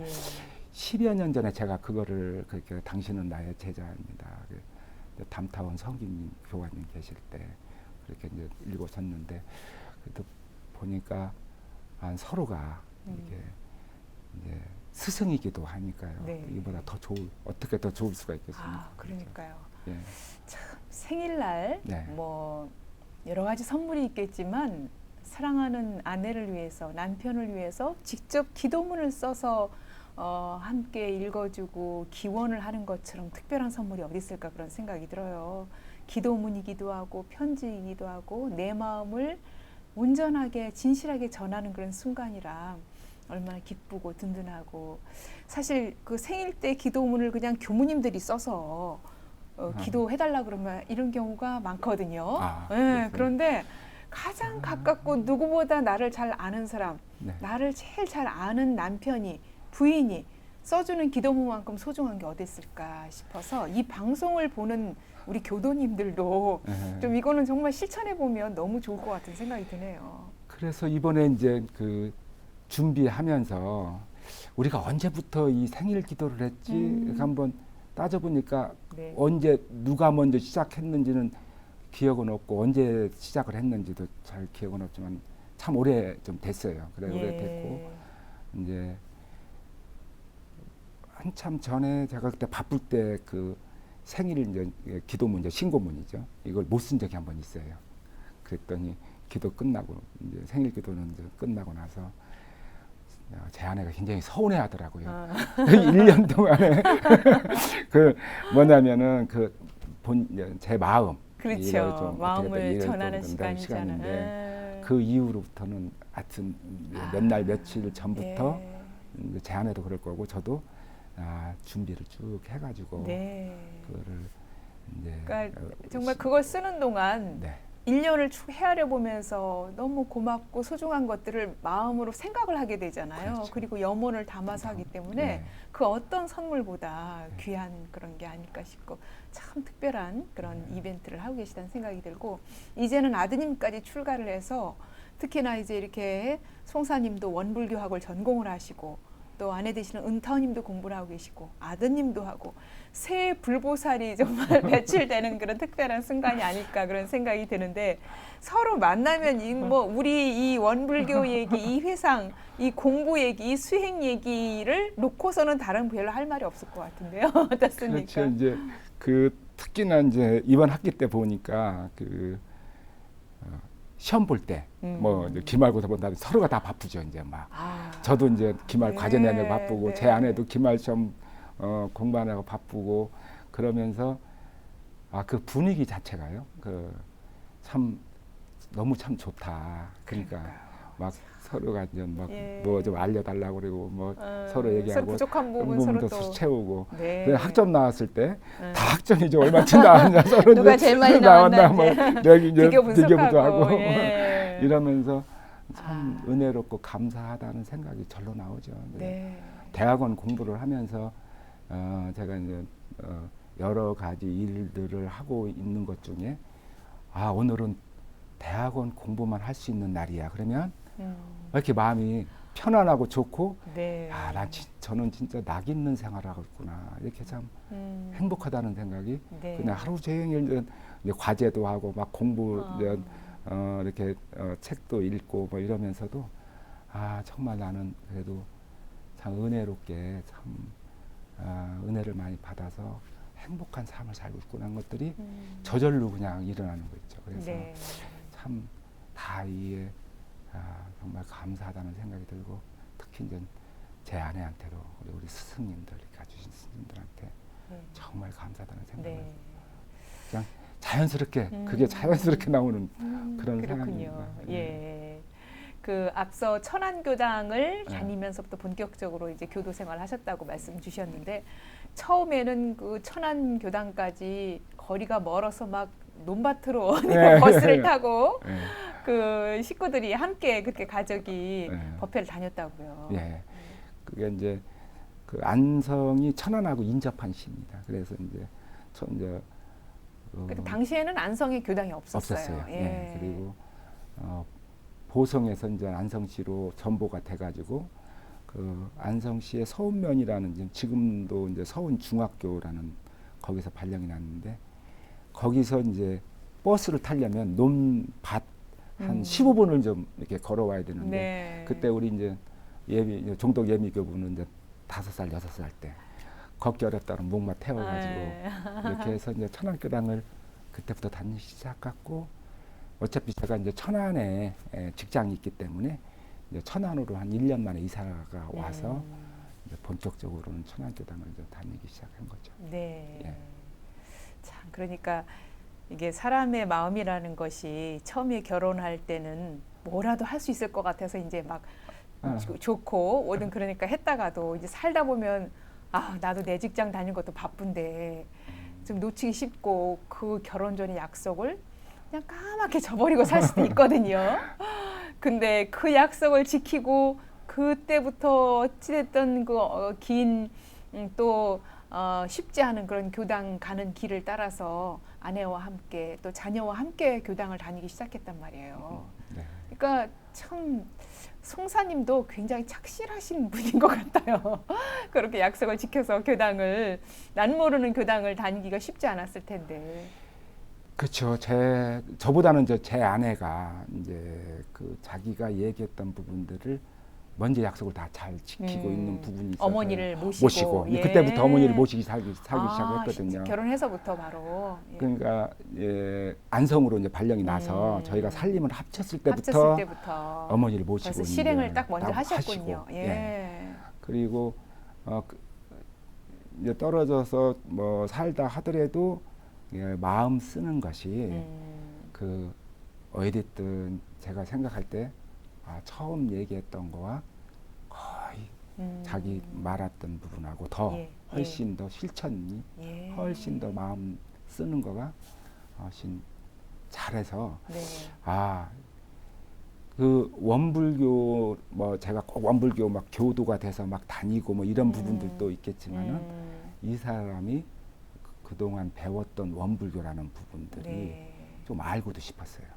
10여 년 전에 제가 그거를 그렇게 당신은 나의 제자입니다. 담타원 성김 교관님 계실 때 그렇게 이제 읽었었는데 그래도 보니까 서로가 이렇게 이제 스승이기도 하니까요. 이보다 더 어떻게 더 좋을 수가 있겠습니까? 그러니까요. 예. 참 생일날 뭐 여러 가지 선물이 있겠지만 사랑하는 아내를 위해서 남편을 위해서 직접 기도문을 써서 함께 읽어주고 기원을 하는 것처럼 특별한 선물이 어디 있을까 그런 생각이 들어요. 기도문이기도 하고 편지이기도 하고 내 마음을 온전하게 진실하게 전하는 그런 순간이라 얼마나 기쁘고 든든하고 사실 그 생일 때 기도문을 그냥 교무님들이 써서 기도해달라 그러면 이런 경우가 많거든요. 그런데 가장 가깝고 누구보다 나를 잘 아는 사람, 나를 제일 잘 아는 남편이 부인이 써주는 기도문만큼 소중한 게 어디 있을까 싶어서 이 방송을 보는 우리 교도님들도 좀 이거는 정말 실천해 보면 너무 좋을 것 같은 생각이 드네요. 그래서 이번에 이제 그 준비하면서 우리가 언제부터 이 생일 기도를 했지 한번 따져보니까 언제 누가 먼저 시작했는지는 기억은 없고 언제 시작을 했는지도 잘 기억은 없지만 참 오래 좀 됐어요. 그래 오래됐고 이제 한참 전에 제가 그때 바쁠 때 그 생일 이제 기도문 이제 신고문이죠. 이걸 못 쓴 적이 한 번 있어요. 그랬더니 기도 끝나고 이제 생일 기도는 이제 끝나고 나서 제 아내가 굉장히 서운해하더라고요. 1년 동안에 그 뭐냐면은 그 제 마음 그렇죠. 마음을 전하는 시간인데 그 이후로부터는 하여튼 몇 날 며칠 전부터 이제 제 아내도 그럴 거고 저도 준비를 쭉 해가지고 그거를 이제 그러니까 정말 그걸 쓰는 동안 1년을 쭉 헤아려 보면서 너무 고맙고 소중한 것들을 마음으로 생각을 하게 되잖아요. 그렇죠. 그리고 염원을 담아서 하기 때문에 그 어떤 선물보다 귀한 그런 게 아닐까 싶고 참 특별한 그런 이벤트를 하고 계시다는 생각이 들고 이제는 아드님까지 출가를 해서 특히나 이제 이렇게 송사님도 원불교학을 전공을 하시고 또 아내 되시는 은타님도 공부를 하고 계시고 아드님도 하고 새 불보살이 정말 배출되는 그런 특별한 순간이 아닐까 그런 생각이 드는데 서로 만나면 뭐 우리 이 원불교 얘기, 이 회상, 이 공부 얘기, 이 수행 얘기를 놓고서는 다른 별로 할 말이 없을 것 같은데요. 어떻습니까? 그렇죠. 이제 그 특히나 이제 이번 학기 때 보니까 그 시험 볼 때 뭐 기말고사 본다면 서로가 다 바쁘죠. 이제 막 아, 저도 이제 기말 네, 과제 내느라 바쁘고 네. 제 아내도 기말 시험 공부하느라고 바쁘고 그러면서 그 분위기 자체가요. 그 참 너무 참 좋다. 그러니까 막 서로가 이제 막 예. 뭐 좀 알려달라고 그러고 뭐 서로 얘기하고 서로 부족한 부분 서로 부분도 또 채우고 네. 근데 학점 나왔을 때 음. 다 학점이 좀 얼마쯤 나왔냐 서로 누가 이제 제일 많이 나왔나 나왔나 뭐 이제 비교 비교부도 분석하고 하고 예. 이러면서 참 아. 은혜롭고 감사하다는 생각이 절로 나오죠. 네. 대학원 공부를 하면서 제가 이제 여러 가지 일들을 하고 있는 것 중에 오늘은 대학원 공부만 할 수 있는 날이야. 그러면 왜 이렇게 마음이 편안하고 좋고 네. 저는 진짜 낙 있는 생활을 하고 있구나. 이렇게 참 행복하다는 생각이 네. 그냥 하루 종일 이제 과제도 하고 막 공부 이제 이렇게 책도 읽고 뭐 이러면서도 정말 나는 그래도 참 은혜롭게 참 은혜를 많이 받아서 행복한 삶을 살고 있구나 하는 것들이 저절로 그냥 일어나는 거 있죠. 그래서 네. 참 다 이에 정말 감사하다는 생각이 들고 특히 이제 제 아내한테도 우리 스승님들 가주신 스승님들한테 네. 정말 감사하다는 생각을 네. 그냥 자연스럽게 그게 자연스럽게 나오는 그런 그렇군요. 상황입니다. 예. 그 앞서 천안교당을 네. 다니면서부터 본격적으로 이제 교도 생활을 하셨다고 말씀 주셨는데 처음에는 그 천안교당까지 거리가 멀어서 막 논밭으로 네. 버스를 타고 네. 그 식구들이 함께 그렇게 가족이 네. 법회를 다녔다고요. 예. 그게 이제 그 안성이 천안하고 인접한 시입니다. 그래서 이제 그 당시에는 안성에 교당이 없었어요. 예. 그리고 보성에서 이제 안성시로 전보가 돼가지고 그 안성시의 서운면이라는 지금도 이제 서운중학교라는 거기서 발령이 났는데 거기서 이제 버스를 타려면 논밭 한 15분을 좀 이렇게 걸어와야 되는데 네. 그때 우리 이제 종덕 예미교부는 이제 5살 6살 때 걷기 어렵다는 목마 태워가지고 이렇게 해서 이제 천안교당을 그때부터 다니기 시작했고 어차피 제가 이제 천안에 직장이 있기 때문에 이제 천안으로 한 1년 만에 이사가 와서 이제 본격적으로는 천안교당을 이제 다니기 시작한 거죠. 네. 예. 참 그러니까 이게 사람의 마음이라는 것이 처음에 결혼할 때는 뭐라도 할 수 있을 것 같아서 이제 막 좋고 뭐든 그러니까 했다가도 이제 살다 보면 나도 내 직장 다니는 것도 바쁜데 좀 놓치기 쉽고 그 결혼 전의 약속을 그냥 까맣게 저버리고 살 수도 있거든요. 근데 그 약속을 지키고 그때부터 어찌됐던 그 긴 또 쉽지 않은 그런 교당 가는 길을 따라서 아내와 함께 또 자녀와 함께 교당을 다니기 시작했단 말이에요. 네. 그러니까 참 송사님도 굉장히 착실하신 분인 것 같아요. 그렇게 약속을 지켜서 교당을 난 모르는 교당을 다니기가 쉽지 않았을 텐데. 그렇죠. 저보다는 제 아내가 이제 그 자기가 얘기했던 부분들을 먼저 약속을 다 잘 지키고 있는 부분이 있어서 어머니를 모시고 예. 그때부터 어머니를 모시기 살기 시작했거든요. 결혼해서부터 바로. 예. 그러니까 안성으로 이제 발령이 나서 저희가 살림을 합쳤을 때부터 어머니를 모시고 벌써 실행을 딱 먼저 하시고, 하셨군요. 예. 그리고 이제 떨어져서 뭐 살다 하더라도 마음 쓰는 것이 그 어디든 제가 생각할 때 처음 얘기했던 거와 거의 자기 말했던 부분하고 더 훨씬 더 실천이 훨씬 더 마음 쓰는 거가 훨씬 잘해서 그 원불교 뭐 제가 꼭 원불교 막 교도가 돼서 막 다니고 뭐 이런 부분들도 있겠지만은 이 사람이 그동안 배웠던 원불교라는 부분들이 좀 알고도 싶었어요.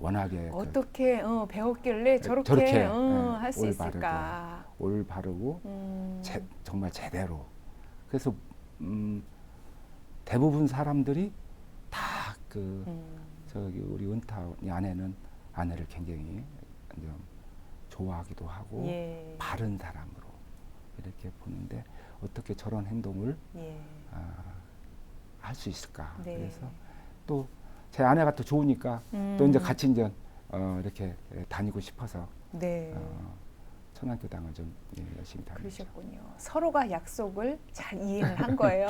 워낙에 어떻게 배웠길래 저렇게 할 수 있을까? 올바르고 정말 제대로. 그래서 대부분 사람들이 다 저기 우리 은타이 아내는 아내를 굉장히 좀 좋아하기도 하고 바른 사람으로 이렇게 보는데 어떻게 저런 행동을 할 수 있을까? 그래서 또 제 아내가 또 좋으니까 또 이제 같이 이제 이렇게 다니고 싶어서 네. 천안교당을 좀 열심히 다니죠. 그러셨군요. 서로가 약속을 잘 이행을 한 거예요.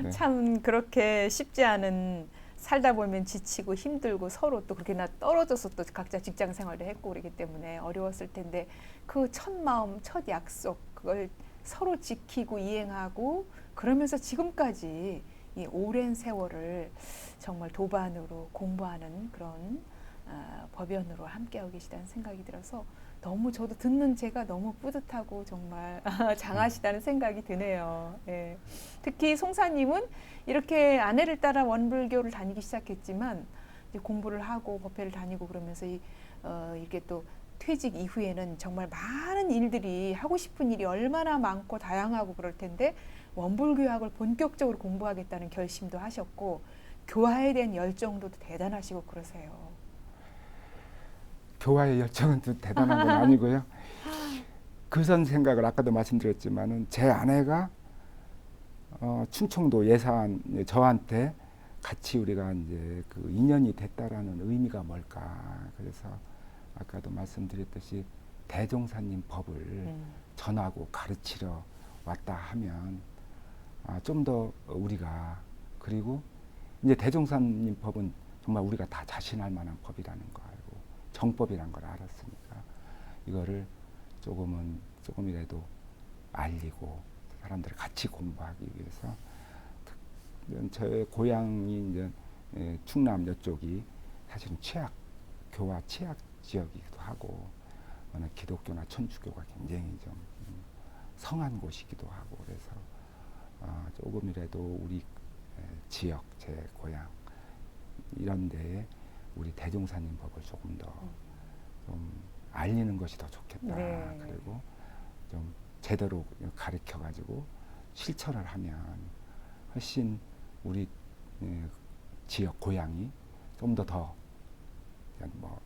네. 참 그렇게 쉽지 않은, 살다 보면 지치고 힘들고 서로 또 그렇게나 떨어져서 또 각자 직장 생활을 했고 그러기 때문에 어려웠을 텐데 그 첫 마음, 첫 약속 그걸 서로 지키고 이행하고 그러면서 지금까지 이 오랜 세월을 정말 도반으로 공부하는 그런 법연으로 함께하고 계시다는 생각이 들어서 너무 저도 듣는 제가 너무 뿌듯하고 정말 장하시다는 생각이 드네요. 예. 특히 송사님은 이렇게 아내를 따라 원불교를 다니기 시작했지만 이제 공부를 하고 법회를 다니고 그러면서 이렇게 또 퇴직 이후에는 정말 많은 일들이 하고 싶은 일이 얼마나 많고 다양하고 그럴 텐데 원불교학을 본격적으로 공부하겠다는 결심도 하셨고 교화에 대한 열정도 대단하시고 그러세요. 교화의 열정은 또 대단한 건 아니고요. 그선 생각을 아까도 말씀드렸지만은 제 아내가 충청도 예산 저한테 같이 우리가 이제 그 인연이 됐다라는 의미가 뭘까? 그래서 아까도 말씀드렸듯이 대종사님 법을 전하고 가르치러 왔다 하면 좀 더 우리가 그리고 이제 대종사님 법은 정말 우리가 다 자신할 만한 법이라는 거 알고 정법이란 걸 알았으니까 이거를 조금이라도 알리고 사람들이 같이 공부하기 위해서 저의 고향이 이제 충남 이쪽이 사실은 교화 취약 지역이기도 하고 기독교나 천주교가 굉장히 좀 성한 곳이기도 하고 그래서 조금이라도 우리 지역 제 고향 이런 데에 우리 대종사님 법을 조금 더 좀 알리는 것이 더 좋겠다. 네. 그리고 좀 제대로 가르쳐 가지고 실천을 하면 훨씬 우리 지역 고향이 좀 더 뭐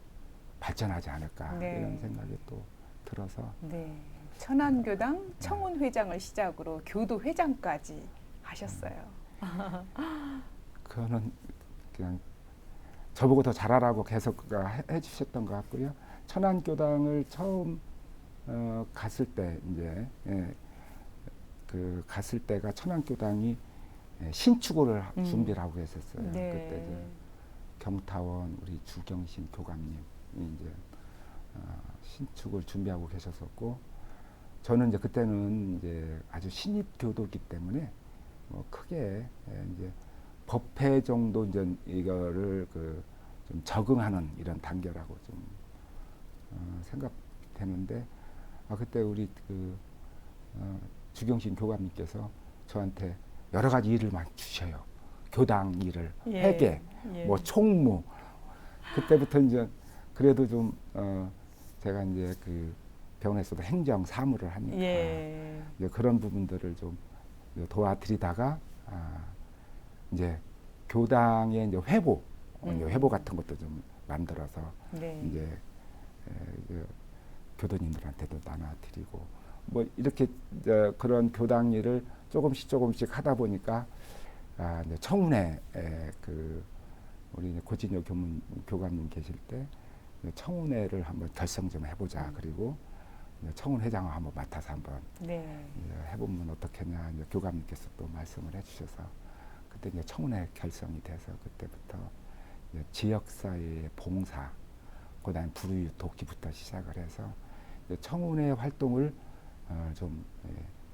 발전하지 않을까 네. 이런 생각이 또 들어서 네. 천안교당 청운회장을 시작으로 교도회장까지 하셨어요. 그거는 그냥 저보고 더 잘하라고 계속 해주셨던 것 같고요. 천안교당을 처음 갔을 때 이제 갔을 때가 천안교당이 신축을 준비를 하고 했었어요. 네. 그때 이제 경타원 우리 주경신 교감님이 이제 신축을 준비하고 계셨었고 저는 이제 그때는 이제 아주 신입 교도기 때문에 뭐 크게 이제 법회 정도 이제 이거를 좀 적응하는 이런 단계라고 좀 생각되는데 그때 우리 주경신 교감님께서 저한테 여러 가지 일을 많이 주셔요. 교당 일을 회계, 뭐 총무. 그때부터 이제 그래도 좀 제가 이제 그 병원에서도 행정 사무를 하니까 이제 그런 부분들을 좀 도와드리다가 이제 교당의 이제 회보 같은 것도 좀 만들어서 이제 교도님들한테도 나눠드리고 뭐 이렇게 그런 교당 일을 조금씩 하다 보니까 이제 청운회 우리 고진여 교감님 계실 때 청운회를 한번 결성 좀 해보자. 그리고 청운회장을 한번 맡아서 한번 해보면 어떻겠냐. 이제 교감님께서 또 말씀을 해주셔서 그때 이제 청운회 결성이 돼서 그때부터 이제 지역사회의 봉사, 그다음에 불우유 돕기부터 시작을 해서 이제 청운회 활동을 좀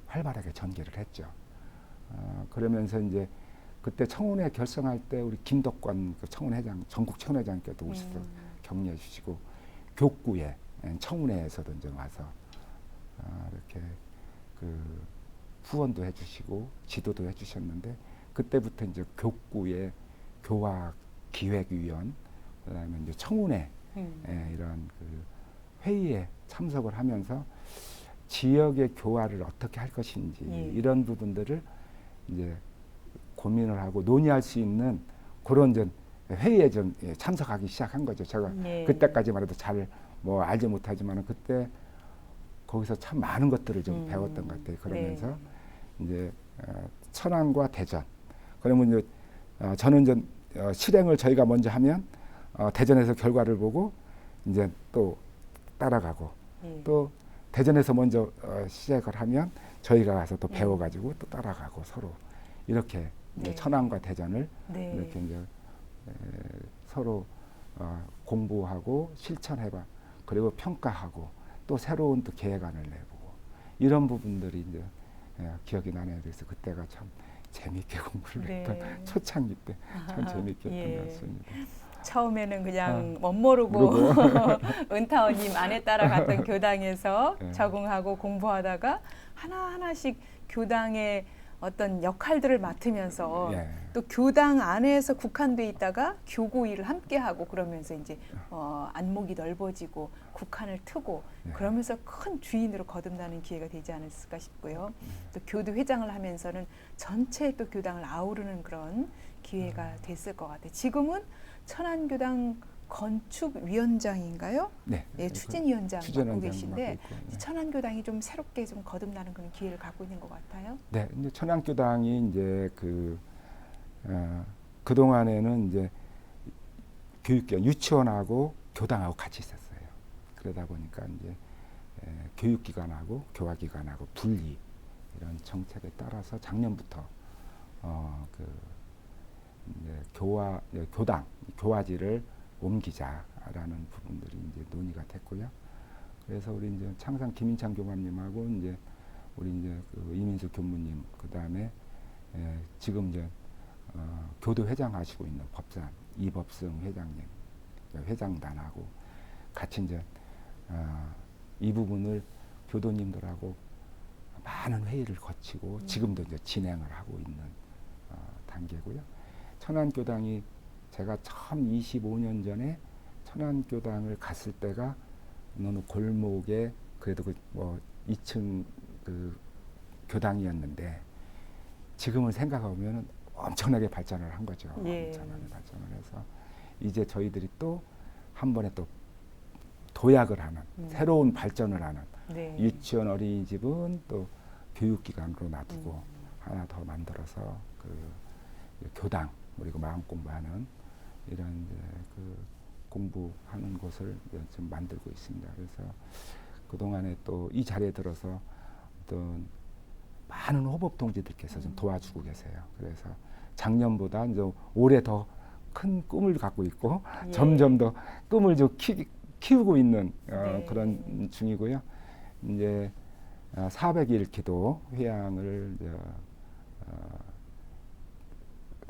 활발하게 전개를 했죠. 그러면서 이제 그때 청운회 결성할 때 우리 김덕관 그 청운회장, 전국 청운회장께도 오셔서 격려해 주시고 교구에 청운회에서도 이제 와서 이렇게 그 후원도 해주시고 지도도 해주셨는데 그때부터 이제 교구의 교화 기획위원 그다음에 이제 청운회 이런 그 회의에 참석을 하면서 지역의 교화를 어떻게 할 것인지 이런 부분들을 이제 고민을 하고 논의할 수 있는 그런 전 회의에 좀 참석하기 시작한 거죠. 제가 그때까지만 해도 잘 뭐 알지 못하지만은 그때 거기서 참 많은 것들을 좀 배웠던 것 같아요. 그러면서 이제 천안과 대전 그러면 이제 저는 이제 실행을 저희가 먼저 하면 대전에서 결과를 보고 이제 또 따라가고 또 대전에서 먼저 시작을 하면 저희가 가서 또 배워가지고 또 따라가고 서로 이렇게 이제 천안과 대전을 이렇게 이제 서로 공부하고 실천해봐 그리고 평가하고 또 새로운 또 계획안을 내보고 이런 부분들이 이제 기억이 나네요. 그래서 그때가 참 재미있게 공부를 했던 초창기 때 참 재미있게 했던 것 같습니다. 처음에는 그냥 멋모르고 은타원님 안에 따라갔던 교당에서 적응하고 공부하다가 하나하나씩 교당의 어떤 역할들을 맡으면서 또 교당 안에서 국한돼 있다가 교구 일을 함께 하고 그러면서 이제 안목이 넓어지고 국한을 트고 그러면서 큰 주인으로 거듭나는 기회가 되지 않았을까 싶고요. 또 교도 회장을 하면서는 전체 또 교당을 아우르는 그런 기회가 됐을 것 같아요. 지금은 천안교당 건축위원장인가요? 네. 추진위원장 맡고 계신데 천안교당이 좀 새롭게 좀 거듭나는 그런 기회를 갖고 있는 것 같아요. 네, 이제 천안교당이 이제 그 동안에는 이제 교육기관 유치원하고 교당하고 같이 있었어요. 그러다 보니까 이제 교육기관하고 교화기관하고 분리 이런 정책에 따라서 작년부터 이제 교당 교화지를 옮기자라는 부분들이 이제 논의가 됐고요. 그래서 우리 이제 창산 김인창 교관님하고 이제 우리 이제 이민수 교무님 그다음에 지금 이제 교도 회장 하시고 있는 법산 이법승 회장님 회장단하고 같이 이제 이 부분을 교도님들하고 많은 회의를 거치고 지금도 이제 진행을 하고 있는 단계고요. 천안교당이 제가 처음 25년 전에 천안교당을 갔을 때가 어느 골목에 그래도 2층 교당이었는데 지금을 생각하면 엄청나게 발전을 한 거죠. 엄청나게 발전을 해서 이제 저희들이 또 한 번에 또 도약을 하는 새로운 발전을 하는 유치원 어린이집은 또 교육기관으로 놔두고 하나 더 만들어서 교당 그리고 마음 공부하는 이런 공부하는 곳을 좀 만들고 있습니다. 그래서 그동안에 또 이 자리에 들어서 어떤 많은 호법 동지들께서 좀 도와주고 계세요. 그래서 작년보다 이제 올해 더 큰 꿈을 갖고 있고 점점 더 꿈을 좀 키우고 있는 그런 중이고요. 이제 400일 기도 회양을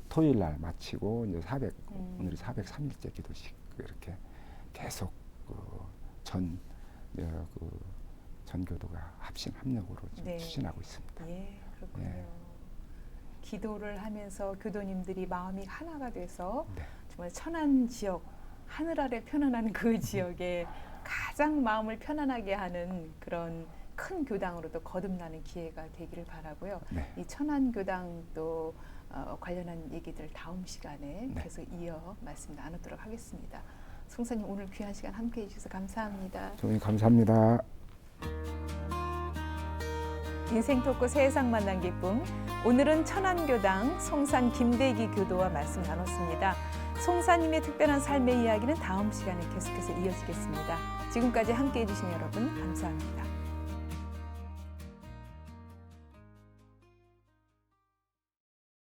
토요일 날 마치고 이제 오늘이 403일째 기도식 이렇게 계속 전교도가 합력으로 추진하고 있습니다. 그렇군요. 기도를 하면서 교도님들이 마음이 하나가 돼서 정말 천안 지역 하늘 아래 편안한 그 지역에 가장 마음을 편안하게 하는 그런 큰 교당으로도 거듭나는 기회가 되기를 바라고요. 이 천안교당 또 관련한 얘기들 다음 시간에 계속 이어 말씀 나누도록 하겠습니다. 송사님 오늘 귀한 시간 함께해 주셔서 감사합니다. 저희 감사합니다. 인생 토크 세상 만난 기쁨. 오늘은 천안교당 송산 김대기 교도와 말씀 나눴습니다. 송사님의 특별한 삶의 이야기는 다음 시간에 계속해서 이어지겠습니다. 지금까지 함께해 주신 여러분 감사합니다.